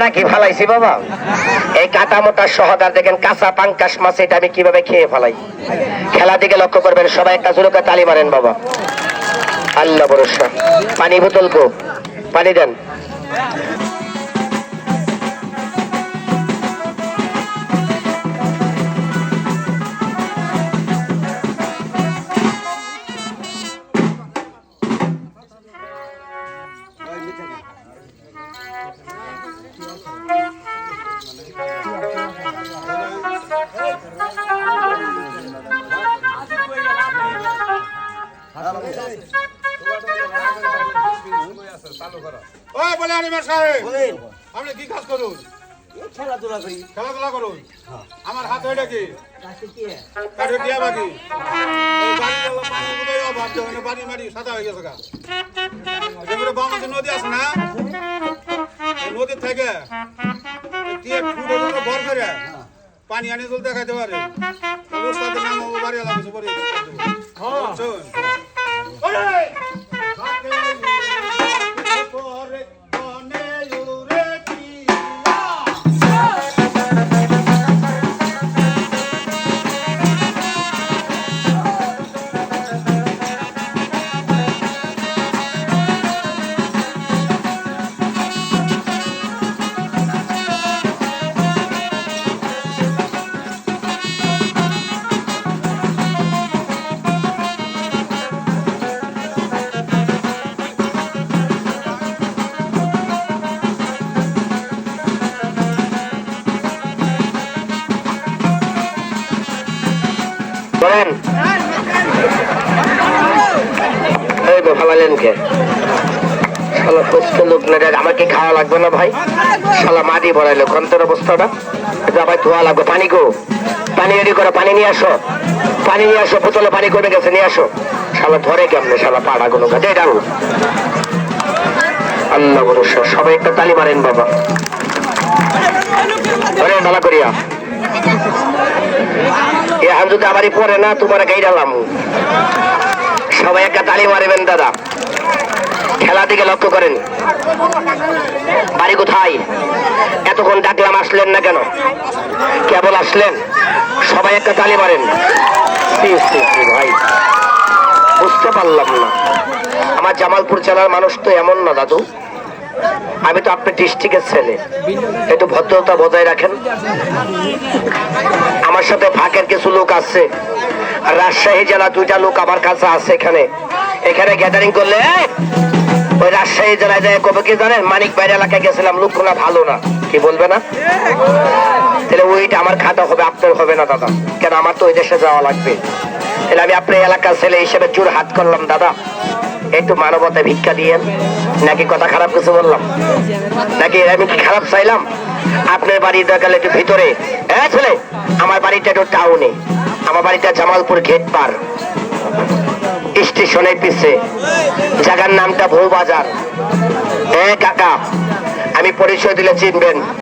কাটা কি ফালাইছি বাবা? এই কাটা মোটা সহকার দেখেন কাঁচা পাঙ্কাশ মাছ, এটা আমি কিভাবে খেয়ে ফেলাই। খেলা দিকে লক্ষ্য করবেন সবাই, একটা জোরে করে তালি মারেন বাবা। আল্লাহ ভরসা। পানি বোতল কো, পানি দেন। আপনি কি কাজ করুন? খেলাধুলা করুন। আমার হাত ওইটা কি কাঠে টিয়া বাকি বাড়ি মারি সাদা হয়ে গেছে। বামাতে নদী আছে না, নদীর থেকে ভর করে পানি আনি জল দেখাইতে পারে। নাম বাড়ি আমাকে খাওয়া লাগবে না ভাই, শালা মাটি ভরাইলো কন্তের অবস্থাটা। ভাই ধোয়া লাগবে। পানি গো, পানি রেডি করো, পানি নিয়ে আসো, পানি নিয়ে আসো, বোতলে পানি কমে গেছে, নিয়ে আসো। শালা ধরে কেমনে শালা পাড়া গুলো গাছে ডাল। আল্লাহ ভরসা। সবাই একটা তালি মারেন বাবা। ধরে ডালা করিয়া এখন যদি আবারই পরে না তোমার গাই ডালাম। সবাই একটা তালি মারবেন দাদা। খেলা দিকে লক্ষ্য করেন। বাড়ি কোথায়? এতক্ষণ ডাকলাম আসলেন না কেন? কেবল আসলেন? সবাই একটা তালি মারেন। ভাই বুঝতে পারলাম না, আমার জামালপুর জেলার মানুষ তো এমন না দাদু। আমি তো আপনার ডিস্ট্রিক্টের ছেলে, একটু ভদ্রতা বজায় রাখেন। আমার সাথে ফাঁকের কিছু লোক আছে, আর রাজশাহী জেলা 2টা লোক আমার কাছে আছে। এখানে গ্যাদারিং করলে ওই রাজশাহী জেলায় যায় কবে কি জানেন? মানিক বাইর এলাকায় গেছিলাম, লোকগুলা ভালো না, কি বলবে না? তাহলে ওইটা আমার খাতা হবে, আপনার হবে না দাদা। কেন? আমার তো ওই দেশে যাওয়া লাগবে। তাহলে আমি আপনার এলাকার ছেলে হিসেবে জোর হাত করলাম, দাদা একটু মানবতা ভিক্ষা দিয়েন। নাকি কথা খারাপ কিছু বললাম? নাকি আমি কি খারাপ চাইলাম? আপনার বাড়ি দেখালে একটু ভিতরে। হ্যাঁ ছেলে, আমার বাড়িটা একটু টাউনে, আমার বাড়িটা জামালপুর গেট পার স্টেশনের পিছে, জায়গার নামটা বউ বাজার। কাকা আমি পরিচয় দিলে চিনবেন।